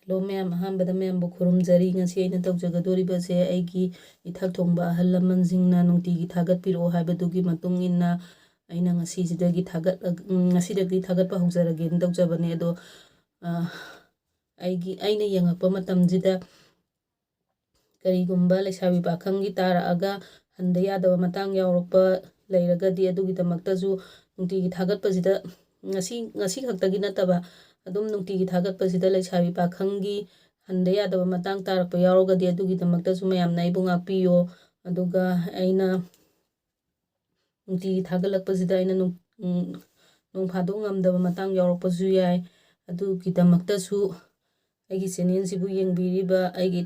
Hello ꯃꯌꯥꯝ, ꯑꯍꯥꯟꯕꯗ ꯃꯌꯥꯝꯕꯨ ꯈꯨꯔꯨꯝꯖꯔꯤ. ꯉꯁꯤ ꯑꯩꯅ ꯇꯧꯖꯒꯗꯣꯔꯤꯕꯁꯦ ꯑꯩꯒꯤ ꯏꯊꯛ ꯊꯣꯡꯕ ꯑꯍꯜ ꯂꯃꯟꯁꯤꯡꯅ ꯅꯨꯡꯇꯤꯒꯤ ꯊꯥꯒꯠꯄꯤꯔꯛꯑꯣ ꯍꯥꯏꯕꯗꯨꯒꯤ ꯃꯇꯨꯡ ꯏꯟꯅ ꯑꯩꯅ ꯉꯁꯤꯗꯒꯤ ꯊꯥꯒꯠꯄ ꯍꯧꯖꯔꯒꯦꯅ ꯇꯧꯖꯕꯅꯦ. ꯑꯗꯣ ꯑꯩꯅ ꯌꯦꯡꯉꯛꯄ ꯃꯇꯝꯁꯤꯗ ꯀꯔꯤꯒꯨꯝꯕ ꯂꯩꯁꯥꯕꯤ ꯄꯥꯈꯪꯒꯤ ꯇꯥꯔꯛꯑꯒ ꯍꯟꯗ ꯌꯥꯗꯕ ꯃꯇꯥꯡ ꯌꯥꯎꯔꯛꯄ ꯂꯩꯔꯒꯗꯤ ꯑꯗꯨꯒꯤꯗꯃꯛꯇꯁꯨ ꯅꯨꯡꯇꯤꯒꯤ ꯊꯥꯒꯠꯄꯁꯤꯗ ꯉꯁꯤ ꯈꯛꯇꯒꯤ ꯅꯠꯇꯕ ꯑꯗꯨꯝ ꯅꯨꯡꯇꯤꯒꯤ ꯊꯥꯒꯠꯄꯁꯤꯗ ꯂꯩꯁꯥꯕꯤ ꯄꯥꯈꯪꯒꯤ ꯍꯟꯗ ꯌꯥꯗꯕ ꯃꯇꯥꯡ ꯇꯥꯔꯛꯄ ꯌꯥꯎꯔꯒꯗꯤ ꯑꯗꯨꯒꯤꯗꯃꯛꯇꯁꯨ ꯃꯌꯥꯝꯅ ꯑꯩꯕꯨ ꯉꯥꯛꯄꯤꯌꯣ. ꯑꯗꯨꯒ ꯑꯩꯅ ꯅꯨꯡꯇꯤꯒꯤ ꯊꯥꯒꯠꯂꯛꯄꯁꯤꯗ ꯑꯩꯅ ꯅꯣꯡ ꯐꯥꯗꯣꯛ ꯉꯝꯗꯕ ꯃꯇꯥꯡ ꯌꯥꯎꯔꯛꯄꯁꯨ ꯌꯥꯏ. ꯑꯗꯨꯒꯤꯗꯃꯛꯇꯁꯨ ꯑꯩꯒꯤ ꯆꯦꯅꯦꯜꯁꯤꯕꯨ ꯌꯦꯡꯕꯤꯔꯤꯕ ꯑꯩꯒꯤ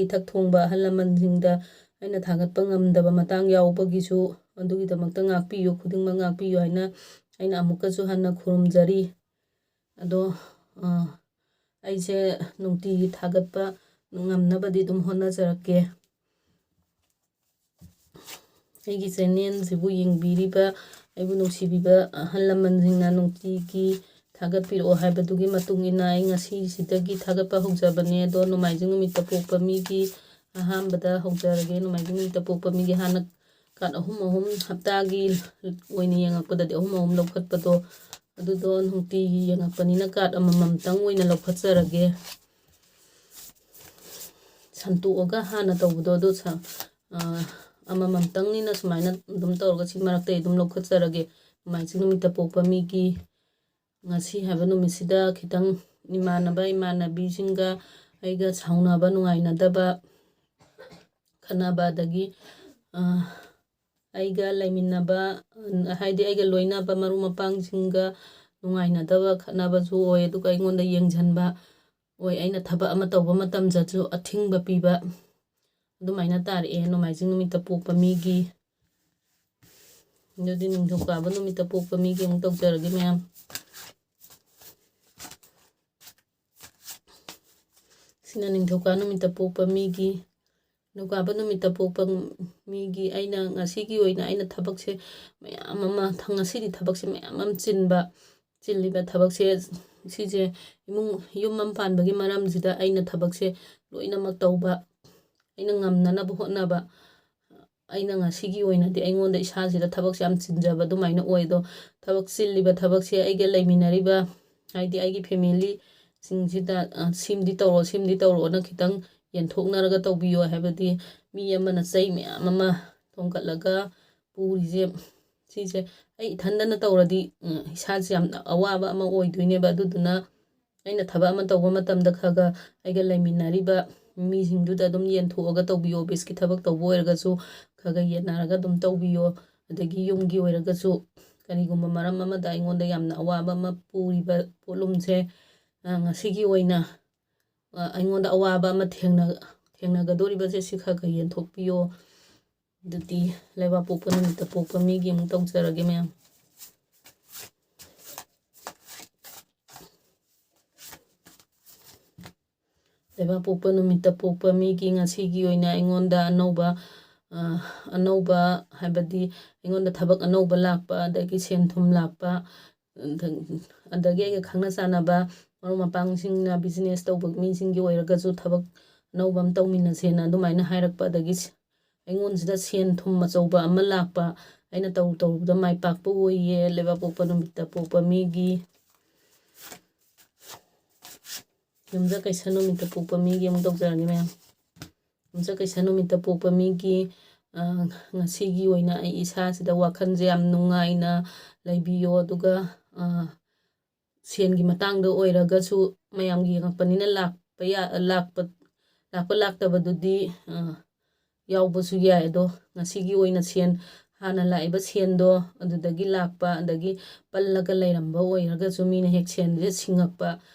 ꯏꯊꯛ ꯊꯣꯡꯕ ꯑꯍꯜ ꯂꯃꯟꯁꯤꯡꯗ ꯑꯩꯅ ꯊꯥꯒꯠꯄ ꯉꯝꯗꯕ ꯃꯇꯥꯡ ꯌꯥꯎꯕꯒꯤꯁꯨ ꯑꯗꯨꯒꯤꯗꯃꯛꯇ ꯉꯥꯛꯄꯤꯌꯨ, ꯈꯨꯗꯤꯡꯃꯛ ꯉꯥꯛꯄꯤꯌꯨ ꯍꯥꯏꯅ ꯑꯩꯅ ꯑꯃꯨꯛꯀꯁꯨ ꯍꯟꯅ ꯈꯨꯔꯨꯝꯖꯔꯤ. ꯑꯗꯣ ꯑꯩꯁꯦ ꯅꯨꯡꯇꯤꯒꯤ ꯊꯥꯒꯠꯄ ꯉꯝꯅꯕꯗꯤ ꯑꯗꯨꯝ ꯍꯣꯠꯅꯖꯔꯛꯀꯦ. ꯑꯩꯒꯤ ꯆꯦꯅꯦꯜꯁꯤꯕꯨ ꯌꯦꯡꯕꯤꯔꯤꯕ ꯑꯩꯕꯨ ꯅꯨꯡꯁꯤꯕꯤꯕ ꯑꯍꯜ ꯂꯃꯟꯁꯤꯡꯅ ꯅꯨꯡꯇꯤꯒꯤ ꯊꯥꯒꯠꯄꯤꯔꯛꯑꯣ ꯍꯥꯏꯕꯗꯨꯒꯤ ꯃꯇꯨꯡ ꯏꯟꯅ ꯑꯩ ꯉꯁꯤꯁꯤꯗꯒꯤ ꯊꯥꯒꯠꯄ ꯍꯧꯖꯕꯅꯦ. ꯑꯗꯣ ꯅꯣꯡꯃꯥꯏꯖꯤꯡ ꯅꯨꯃꯤꯠꯇ ꯄꯣꯛꯄ ꯃꯤꯒꯤ ꯑꯍꯥꯟꯕꯗ ꯍꯧꯖꯔꯒꯦ. ꯅꯣꯡꯃꯥꯏꯖꯤꯡ ꯅꯨꯃꯤꯠꯇ ꯄꯣꯛꯄ ꯃꯤꯒꯤ ꯍꯥꯟꯅ ꯀꯥꯔꯠ ꯑꯍꯨꯝ ꯍꯞꯇꯥꯒꯤ ꯑꯣꯏꯅ ꯌꯦꯡꯉꯛꯄꯗꯗꯤ ꯑꯍꯨꯝ ꯂꯧꯈꯠꯄꯗꯣ ꯑꯗꯨꯗꯣ ꯅꯨꯡꯇꯤꯒꯤ ꯌꯦꯡꯉꯛꯄꯅꯤꯅ ꯀꯥꯔꯠ ꯑꯃꯃꯝꯇꯪ ꯑꯣꯏꯅ ꯂꯧꯈꯠꯆꯔꯒꯦ. ꯁꯟꯇꯣꯛꯑꯒ ꯍꯥꯟꯅ ꯇꯧꯕꯗꯣ ꯑꯗꯨ ꯑꯃꯃꯝꯇꯪꯅꯤꯅ ꯁꯨꯃꯥꯏꯅ ꯑꯗꯨꯝ ꯇꯧꯔꯒ ꯁꯤ ꯃꯔꯛꯇ ꯑꯗꯨꯝ ꯂꯧꯈꯠꯆꯔꯒꯦ. ꯅꯣꯡꯃꯥꯏꯖꯤꯡ ꯅꯨꯃꯤꯠꯇ ꯄꯣꯛꯄ ꯃꯤꯒꯤ ꯉꯁꯤ ꯍꯥꯏꯕ ꯅꯨꯃꯤꯠꯁꯤꯗ ꯈꯤꯇꯪ ꯏꯃꯥꯟꯅꯕꯤꯁꯤꯡꯒ ꯑꯩꯒ ꯁꯥꯎꯅꯕ, ꯅꯨꯡꯉꯥꯏꯅꯗꯕ, ꯈꯠꯅꯕ, ꯑꯗꯒꯤ ꯑꯩꯒ ꯂꯩꯃꯤꯟꯅꯕ ꯍꯥꯏꯗꯤ ꯑꯩꯒ ꯂꯣꯏꯅꯕ ꯃꯔꯨꯞ ꯃꯄꯥꯡꯁꯤꯡꯒ ꯅꯨꯡꯉꯥꯏꯅꯗꯕ, ꯈꯠꯅꯕꯁꯨ ꯑꯣꯏ. ꯑꯗꯨꯒ ꯑꯩꯉꯣꯟꯗ ꯌꯦꯡꯁꯤꯟꯕ ꯑꯣꯏ. ꯑꯩꯅ ꯊꯕꯛ ꯑꯃ ꯇꯧꯕ ꯃꯇꯝꯗꯁꯨ ꯑꯊꯤꯡꯕ ꯄꯤꯕ ꯑꯗꯨꯃꯥꯏꯅ ꯇꯥꯔꯛꯑꯦ ꯅꯣꯡꯃꯥꯏꯖꯤꯡ ꯅꯨꯃꯤꯠꯇ ꯄꯣꯛꯄ ꯃꯤꯒꯤ. ꯑꯗꯨꯗꯤ ꯅꯤꯡꯊꯧꯀꯥꯕ ꯅꯨꯃꯤꯠꯇ ꯄꯣꯛꯄ ꯃꯤꯒꯤ ꯑꯃꯨꯛ ꯇꯧꯖꯔꯒꯦ ꯃꯌꯥꯝ. ꯁꯤꯅ ꯅꯤꯡꯊꯧꯀꯥ ꯅꯨꯃꯤꯠꯇ ꯄꯣꯛꯄ ꯃꯤꯒꯤ. ꯅꯤꯡꯊꯧꯀꯥꯕ ꯅꯨꯃꯤꯠꯇ ꯄꯣꯛꯄ ꯃꯤꯒꯤ ꯑꯩꯅ ꯉꯁꯤꯒꯤ ꯑꯣꯏꯅ ꯑꯩꯅ ꯊꯕꯛꯁꯦ ꯃꯌꯥꯝ ꯑꯃ ꯉꯁꯤꯗꯤ ꯊꯕꯛꯁꯦ ꯃꯌꯥꯝ ꯑꯃ ꯆꯤꯜꯂꯤꯕ ꯊꯕꯛꯁꯦ ꯁꯤꯁꯦ ꯌꯨꯝ ꯑꯃ ꯄꯥꯟꯕꯒꯤ ꯃꯔꯝꯁꯤꯗ ꯑꯩꯅ ꯊꯕꯛꯁꯦ ꯂꯣꯏꯅꯃꯛ ꯇꯧꯕ, ꯑꯩꯅ ꯉꯝꯅꯅꯕ ꯍꯣꯠꯅꯕ. ꯑꯩꯅ ꯉꯁꯤꯒꯤ ꯑꯣꯏꯅꯗꯤ ꯑꯩꯉꯣꯟꯗ ꯏꯁꯥꯁꯤꯗ ꯊꯕꯛꯁꯦ ꯌꯥꯝ ꯆꯤꯟꯖꯕ ꯑꯗꯨꯃꯥꯏꯅ ꯑꯣꯏ. ꯑꯗꯣ ꯊꯕꯛ ꯆꯤꯜꯂꯤꯕ ꯊꯕꯛꯁꯦ ꯑꯩꯒ ꯂꯩꯃꯤꯟꯅꯔꯤꯕ ꯍꯥꯏꯗꯤ ꯑꯩꯒꯤ ꯐꯦꯃꯤꯂꯤꯁꯤꯡꯁꯤꯗ ꯁꯤꯃꯗꯤ ꯇꯧꯔꯣꯅ ꯈꯤꯇꯪ ꯌꯦꯟꯊꯣꯛꯅꯔꯒ ꯇꯧꯕꯤꯌꯣ. ꯍꯥꯏꯕꯗꯤ ꯃꯤ ꯑꯃꯅ ꯆꯩ ꯃꯌꯥꯝ ꯑꯃ ꯊꯣꯡꯒꯠꯂꯒ ꯄꯨꯔꯤꯁꯦ ꯁꯤꯁꯦ ꯑꯩ ꯏꯊꯟꯗꯅ ꯇꯧꯔꯗꯤ ꯏꯁꯥꯁꯦ ꯌꯥꯝ ꯑꯋꯥꯕ ꯑꯃ ꯑꯣꯏꯗꯣꯏꯅꯦꯕ. ꯑꯗꯨꯗꯨꯅ ꯑꯩꯅ ꯊꯕꯛ ꯑꯃ ꯇꯧꯕ ꯃꯇꯝꯗ ꯈꯔ ꯑꯩꯒ ꯂꯩꯃꯤꯟꯅꯔꯤꯕ ꯃꯤꯁꯤꯡꯗꯨꯗ ꯑꯗꯨꯝ ꯌꯦꯟꯊꯣꯛꯑꯒ ꯇꯧꯕꯤꯌꯣ. ꯑꯣꯐꯤꯁꯀꯤ ꯊꯕꯛ ꯇꯧꯕ ꯑꯣꯏꯔꯒꯁꯨ ꯈꯔ ꯌꯦꯟꯅꯔꯒ ꯑꯗꯨꯝ ꯇꯧꯕꯤꯌꯣ. ꯑꯗꯒꯤ ꯌꯨꯝꯒꯤ ꯑꯣꯏꯔꯒꯁꯨ ꯀꯔꯤꯒꯨꯝꯕ ꯃꯔꯝ ꯑꯃꯗ ꯑꯩꯉꯣꯟꯗ ꯌꯥꯝꯅ ꯑꯋꯥꯕ ꯑꯃ ꯄꯨꯔꯤꯕ ꯄꯣꯠꯂꯨꯝꯁꯦ ꯉꯁꯤꯒꯤ ꯑꯣꯏꯅ ꯑꯩꯉꯣꯟꯗ ꯑꯋꯥꯕ ꯑꯃ ꯊꯦꯡꯅꯒꯗꯧꯔꯤꯕꯁꯦ ꯁꯤ ꯈꯔ ꯌꯦꯟꯊꯣꯛꯄꯤꯌꯣ. ꯑꯗꯨꯗꯤ ꯂꯩꯕꯥꯛꯄꯣꯛꯄ ꯅꯨꯃꯤꯠꯇ ꯄꯣꯛꯄ ꯃꯤꯒꯤ ꯑꯃꯨꯛ ꯇꯧꯖꯔꯒꯦ ꯃꯌꯥꯝ. ꯂꯩꯕꯥꯛꯄꯣꯛꯄ ꯅꯨꯃꯤꯠꯇ ꯄꯣꯛꯄ ꯃꯤꯒꯤ ꯉꯁꯤꯒꯤ ꯑꯣꯏꯅ ꯑꯩꯉꯣꯟꯗ ꯑꯅꯧꯕ ꯍꯥꯏꯕꯗꯤ ꯑꯩꯉꯣꯟꯗ ꯊꯕꯛ ꯑꯅꯧꯕ ꯂꯥꯛꯄ, ꯑꯗꯒꯤ ꯁꯦꯟ ꯊꯨꯝ ꯂꯥꯛꯄ, ꯑꯗꯒꯤ ꯑꯩꯒ ꯈꯪꯅ ꯆꯥꯟꯅꯕ ꯃꯔꯨꯞ ꯃꯄꯥꯡꯁꯤꯡꯅ ꯕꯤꯖꯤꯅꯦꯁ ꯇꯧꯕ ꯃꯤꯁꯤꯡꯒꯤ ꯑꯣꯏꯔꯒꯁꯨ ꯊꯕꯛ ꯑꯅꯧꯕ ꯑꯃ ꯇꯧꯃꯤꯟꯅꯁꯦꯅ ꯑꯗꯨꯃꯥꯏꯅ ꯍꯥꯏꯔꯛꯄ, ꯑꯗꯒꯤ ꯑꯩꯉꯣꯟꯁꯤꯗ ꯁꯦꯟ ꯊꯨꯝ ꯑꯆꯧꯕ ꯑꯃ ꯂꯥꯛꯄ, ꯑꯩꯅ ꯇꯧꯔꯨꯕꯗ ꯃꯥꯏ ꯄꯥꯛꯄ ꯑꯣꯏꯌꯦ. ꯂꯩꯕꯥꯛꯄꯣꯛꯄ ꯅꯨꯃꯤꯠꯇ ꯄꯣꯛꯄ ꯃꯤꯒꯤ. ꯌꯨꯝꯖꯀꯩꯁ ꯅꯨꯃꯤꯠꯇ ꯄꯣꯛꯄ ꯃꯤꯒꯤ ꯑꯃꯨꯛ ꯇꯧꯖꯔꯒꯦ ꯃꯌꯥꯝ. ꯌꯨꯝꯖꯀꯩꯁ ꯅꯨꯃꯤꯠꯇ ꯄꯣꯛꯄ ꯃꯤꯒꯤ ꯉꯁꯤꯒꯤ ꯑꯣꯏꯅ ꯑꯩ ꯏꯁꯥꯁꯤꯗ ꯋꯥꯈꯜꯁꯦ ꯌꯥꯝ ꯅꯨꯡꯉꯥꯏꯅ ꯂꯩꯕꯤꯌꯣ. ꯑꯗꯨꯒ ꯁꯦꯟꯒꯤ ꯃꯇꯥꯡꯗ ꯑꯣꯏꯔꯒꯁꯨ ꯃꯌꯥꯝꯒꯤ ꯌꯦꯡꯉꯛꯄꯅꯤꯅ ꯂꯥꯛꯇꯕꯗꯨꯗꯤ ꯌꯥꯎꯕꯁꯨ ꯌꯥꯏ. ꯑꯗꯣ ꯉꯁꯤꯒꯤ ꯑꯣꯏꯅ ꯍꯥꯟꯅ ꯂꯥꯛꯏꯕ ꯁꯦꯟꯗꯣ ꯑꯗꯨꯗꯒꯤ ꯂꯥꯛꯄ, ꯑꯗꯒꯤ ꯄꯜꯂꯒ ꯂꯩꯔꯝꯕ ꯑꯣꯏꯔꯒꯁꯨ ꯃꯤꯅ ꯍꯦꯛ ꯁꯦꯟꯁꯦ ꯁꯤꯡꯉꯛꯄ,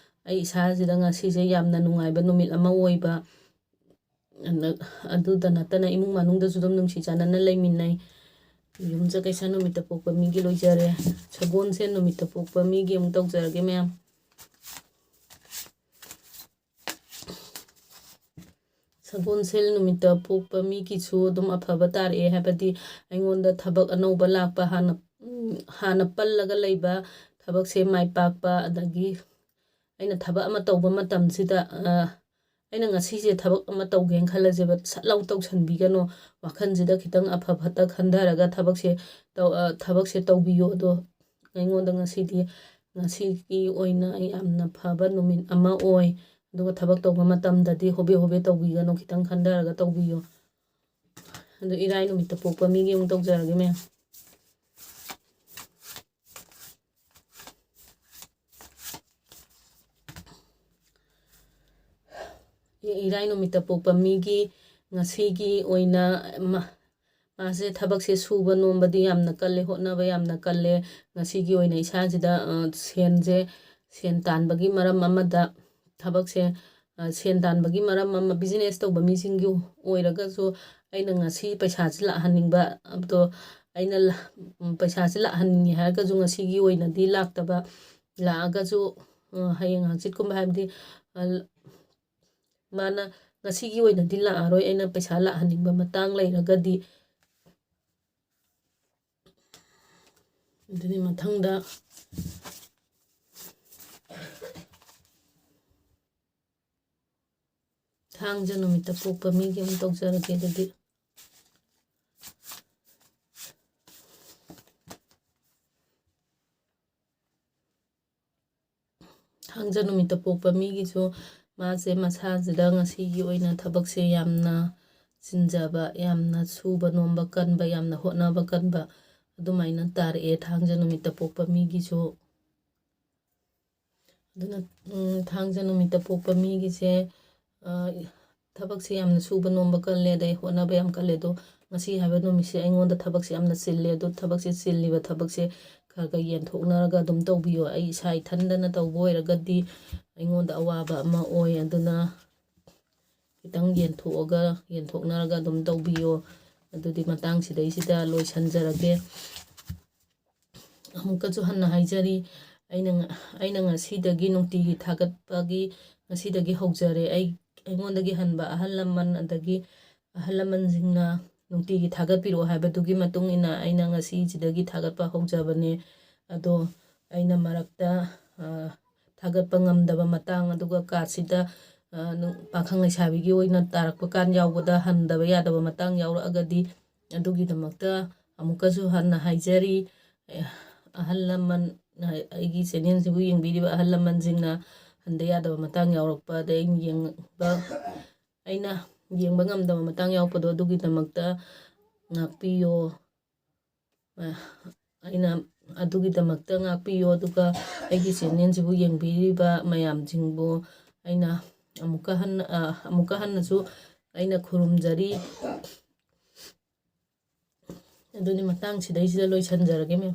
ꯑꯩ ꯏꯁꯥꯁꯤꯗ ꯉꯁꯤꯁꯦ ꯌꯥꯝꯅ ꯅꯨꯡꯉꯥꯏꯕ ꯅꯨꯃꯤꯠ ꯑꯃ ꯑꯣꯏꯕ. ꯑꯗꯨꯗ ꯅꯠꯇꯅ ꯏꯃꯨꯡ ꯃꯅꯨꯡꯗꯁꯨ ꯑꯗꯨꯝ ꯅꯨꯡꯁꯤ ꯆꯥꯟꯅꯅ ꯂꯩꯃꯤꯟꯅꯩ. ꯌꯨꯝꯖꯀꯩꯁ ꯅꯨꯃꯤꯠꯇ ꯄꯣꯛꯄ ꯃꯤꯒꯤ ꯂꯣꯏꯖꯔꯦ. ꯁꯒꯣꯜꯁꯦꯟ ꯅꯨꯃꯤꯠꯇ ꯄꯣꯛꯄ ꯃꯤꯒꯤ ꯑꯃꯨꯛ ꯇꯧꯖꯔꯒꯦ ꯃꯌꯥꯝ. ꯁꯒꯣꯜꯁꯦꯟ ꯅꯨꯃꯤꯠꯇ ꯄꯣꯛꯄ ꯃꯤꯒꯤꯁꯨ ꯑꯗꯨꯝ ꯑꯐꯕ ꯇꯥꯔꯛꯑꯦ. ꯍꯥꯏꯕꯗꯤ ꯑꯩꯉꯣꯟꯗ ꯊꯕꯛ ꯑꯅꯧꯕ ꯂꯥꯛꯄ, ꯍꯥꯟꯅ ꯄꯜꯂꯒ ꯂꯩꯕ ꯊꯕꯛꯁꯦ ꯃꯥꯏ ꯄꯥꯛꯄ, ꯑꯗꯒꯤ ꯑꯩꯅ ꯊꯕꯛ ꯑꯃ ꯇꯧꯕ ꯃꯇꯝꯁꯤꯗ ꯑꯩꯅ ꯉꯁꯤꯁꯦ ꯊꯕꯛ ꯑꯃ ꯇꯧꯒꯦꯅ ꯈꯜꯂꯁꯦꯕ ꯁꯠ ꯂꯥꯎ ꯇꯧꯁꯟꯕꯤꯒꯅꯣ ꯋꯥꯈꯜꯁꯤꯗ ꯈꯤꯇꯪ ꯑꯐ ꯐꯠꯇ ꯈꯟꯊꯔꯒ ꯊꯕꯛꯁꯦ ꯇꯧꯕꯤꯌꯣ ꯑꯗꯣ ꯑꯩꯉꯣꯟꯗ ꯉꯁꯤꯒꯤ ꯑꯣꯏꯅ ꯑꯩ ꯌꯥꯝꯅ ꯐꯕ ꯅꯨꯃꯤꯠ ꯑꯃ ꯑꯣꯏ ꯑꯗꯨꯒ ꯊꯕꯛ ꯇꯧꯕ ꯃꯇꯝꯗꯗꯤ ꯍꯣꯕꯦ ꯍꯣꯕꯦ ꯇꯧꯕꯤꯒꯅꯨ ꯈꯤꯇꯪ ꯈꯟꯊꯔꯒ ꯇꯧꯕꯤꯌꯣ ꯑꯗꯣ ꯏꯔꯥꯏ ꯅꯨꯃꯤꯠꯇ ꯄꯣꯛꯄ ꯃꯤꯒꯤ ꯑꯃꯨꯛ ꯇꯧꯖꯔꯒꯦ ꯃꯌꯥꯝ ꯏꯔꯥꯏ ꯅꯨꯃꯤꯠꯇ ꯄꯣꯛꯄ ꯃꯤꯒꯤ ꯉꯁꯤꯒꯤ ꯑꯣꯏꯅ ꯃꯥꯁꯦ ꯊꯕꯛꯁꯦ ꯁꯨꯕ ꯅꯣꯝꯕꯗꯤ ꯌꯥꯝꯅ ꯀꯜꯂꯦ ꯍꯣꯠꯅꯕ ꯌꯥꯝꯅ ꯀꯜꯂꯦ ꯉꯁꯤꯒꯤ ꯑꯣꯏꯅ ꯏꯁꯥꯁꯤꯗ ꯁꯦꯟ ꯇꯥꯟꯕꯒꯤ ꯃꯔꯝ ꯑꯃꯗ ꯊꯕꯛꯁꯦ ꯁꯦꯟ ꯇꯥꯟꯕꯒꯤ ꯃꯔꯝ ꯑꯃ ꯕꯤꯖꯤꯅꯦꯁ ꯇꯧꯕ ꯃꯤꯁꯤꯡꯒꯤ ꯑꯣꯏꯔꯒꯁꯨ ꯑꯩꯅ ꯉꯁꯤ ꯄꯩꯁꯥꯁꯤ ꯂꯥꯛꯍꯟꯅꯤꯡꯕ ꯑꯗꯣ ꯑꯩꯅ ꯄꯩꯁꯥꯁꯤ ꯂꯥꯛꯍꯟꯅꯤꯡꯉꯦ ꯍꯥꯏꯔꯒꯁꯨ ꯉꯁꯤꯒꯤ ꯑꯣꯏꯅꯗꯤ ꯂꯥꯛꯇꯕ ꯂꯥꯛꯑꯒꯁꯨ ꯍꯌꯦꯡ ꯍꯪꯆꯤꯠꯀꯨꯝꯕ ꯍꯥꯏꯕꯗꯤ ꯃꯥꯅ ꯉꯁꯤꯒꯤ ꯑꯣꯏꯅꯗꯤ ꯂꯥꯛꯑꯔꯣꯏ ꯑꯩꯅ ꯄꯩꯁꯥ ꯂꯥꯛꯍꯟꯅꯤꯡꯕ ꯃꯇꯥꯡ ꯂꯩꯔꯒꯗꯤ ꯑꯗꯨꯗꯤ ꯃꯊꯪꯗ ꯊꯥꯡꯖ ꯅꯨꯃꯤꯠꯇ ꯄꯣꯛꯄ ꯃꯤꯒꯤ ꯑꯃꯨꯛ ꯇꯧꯖꯔꯒꯦ ꯑꯗꯨꯗꯤ ꯊꯥꯡꯖ ꯅꯨꯃꯤꯠꯇ ꯄꯣꯛꯄ ꯃꯤꯒꯤꯁꯨ ꯃꯥꯁꯦ ꯃꯁꯥꯁꯤꯗ ꯉꯁꯤꯒꯤ ꯑꯣꯏꯅ ꯊꯕꯛꯁꯦ ꯌꯥꯝꯅ ꯆꯤꯟꯖꯕ ꯌꯥꯝꯅ ꯁꯨꯕ ꯅꯣꯝꯕ ꯀꯟꯕ ꯌꯥꯝꯅ ꯍꯣꯠꯅꯕ ꯀꯟꯕ ꯑꯗꯨꯃꯥꯏꯅ ꯇꯥꯔꯛꯑꯦ ꯊꯥꯡꯖ ꯅꯨꯃꯤꯠꯇ ꯄꯣꯛꯄ ꯃꯤꯒꯤꯁꯨ ꯑꯗꯨꯅ ꯊꯥꯡꯖ ꯅꯨꯃꯤꯠꯇ ꯄꯣꯛꯄ ꯃꯤꯒꯤꯁꯦ ꯊꯕꯛꯁꯦ ꯌꯥꯝꯅ ꯁꯨꯕ ꯅꯣꯝꯕ ꯀꯜꯂꯦ ꯑꯗꯩ ꯍꯣꯠꯅꯕ ꯌꯥꯝ ꯀꯜꯂꯦ ꯑꯗꯣ ꯉꯁꯤ ꯍꯥꯏꯕ ꯅꯨꯃꯤꯠꯁꯦ ꯑꯩꯉꯣꯟꯗ ꯊꯕꯛꯁꯦ ꯌꯥꯝꯅ ꯆꯤꯜꯂꯦ ꯑꯗꯣ ꯊꯕꯛꯁꯦ ꯆꯤꯜꯂꯤꯕ ꯊꯕꯛꯁꯦ ꯈꯔ ꯈꯔ ꯌꯦꯟꯊꯣꯛꯅꯔꯒ ꯑꯗꯨꯝ ꯇꯧꯕꯤꯌꯣ ꯑꯩ ꯏꯁꯥ ꯏꯊꯟꯗꯅ ꯇꯧꯕ ꯑꯣꯏꯔꯒꯗꯤ ꯑꯩꯉꯣꯟꯗ ꯑꯋꯥꯕ ꯑꯃ ꯑꯣꯏ ꯑꯗꯨꯅ ꯈꯤꯇꯪ ꯌꯦꯟꯊꯣꯛꯅꯔꯒ ꯑꯗꯨꯝ ꯇꯧꯕꯤꯌꯣ ꯑꯗꯨꯗꯤ ꯃꯇꯥꯡꯁꯤꯗꯩꯁꯤꯗ ꯂꯣꯏꯁꯤꯟꯖꯔꯒꯦ ꯑꯃꯨꯛꯀꯁꯨ ꯍꯟꯅ ꯍꯥꯏꯖꯔꯤ ꯑꯩꯅ ꯉꯁꯤꯗꯒꯤ ꯅꯨꯡꯇꯤꯒꯤ ꯊꯥꯒꯠꯄꯒꯤ ꯉꯁꯤꯗꯒꯤ ꯍꯧꯖꯔꯦ ꯑꯩꯉꯣꯟꯗꯒꯤ ꯍꯟꯕ ꯑꯍꯜ ꯂꯃꯟ ꯑꯗꯒꯤ ꯑꯍꯜ ꯂꯃꯟꯁꯤꯡꯅ ꯅꯨꯡꯇꯤꯒꯤ ꯊꯥꯒꯠꯄꯤꯔꯛꯑꯣ ꯍꯥꯏꯕꯗꯨꯒꯤ ꯃꯇꯨꯡ ꯏꯟꯅ ꯑꯩꯅ ꯉꯁꯤꯁꯤꯗꯒꯤ ꯊꯥꯒꯠꯄ ꯍꯧꯖꯕꯅꯦ ꯑꯗꯣ ꯑꯩꯅ ꯃꯔꯛꯇ ꯊꯥꯒꯠꯄ ꯉꯝꯗꯕ ꯃꯇꯥꯡ ꯑꯗꯨꯒ ꯀꯥꯔꯠꯁꯤꯗ ꯄꯥꯈꯪ ꯂꯩꯁꯥꯕꯤꯒꯤ ꯑꯣꯏꯅ ꯇꯥꯔꯛꯄ ꯀꯥꯟ ꯌꯥꯎꯕꯗ ꯍꯟꯗꯕ ꯌꯥꯗꯕ ꯃꯇꯥꯡ ꯌꯥꯎꯔꯛꯑꯒꯗꯤ ꯑꯗꯨꯒꯤꯗꯃꯛꯇ ꯑꯃꯨꯛꯀꯁꯨ ꯍꯟꯅ ꯍꯥꯏꯖꯔꯤ ꯑꯍꯜ ꯂꯃꯟ ꯑꯩꯒꯤ ꯆꯦꯅꯦꯜꯁꯤꯕꯨ ꯌꯦꯡꯕꯤꯔꯤꯕ ꯑꯍꯜ ꯂꯃꯟꯁꯤꯡꯅ ꯍꯟꯗ ꯌꯥꯗꯕ ꯃꯇꯥꯡ ꯌꯥꯎꯔꯛꯄ ꯑꯗꯩ ꯑꯩꯅ ꯌꯦꯡꯕ ꯉꯝꯗꯕ ꯃꯇꯥꯡ ꯌꯥꯎꯔꯛꯄꯗꯣ ꯑꯗꯨꯒꯤꯗꯃꯛꯇ ꯉꯥꯛꯄꯤꯌꯣ ꯑꯩꯅ ꯑꯗꯨꯒꯤꯗꯃꯛꯇ ꯉꯥꯛꯄꯤꯌꯣ ꯑꯗꯨꯒ ꯑꯩꯒꯤ ꯆꯦꯅꯦꯜꯁꯤꯕꯨ ꯌꯦꯡꯕꯤꯔꯤꯕ ꯃꯌꯥꯝꯁꯤꯡꯕꯨ ꯑꯩꯅ ꯑꯃꯨꯛꯀ ꯍꯟꯅꯁꯨ ꯑꯩꯅ ꯈꯨꯔꯨꯝꯖꯔꯤ ꯑꯗꯨꯅꯤ ꯃꯇꯥꯡꯁꯤꯗꯩꯁꯤꯗ ꯂꯣꯏꯁꯤꯟꯖꯔꯒꯦ ꯃꯦꯝ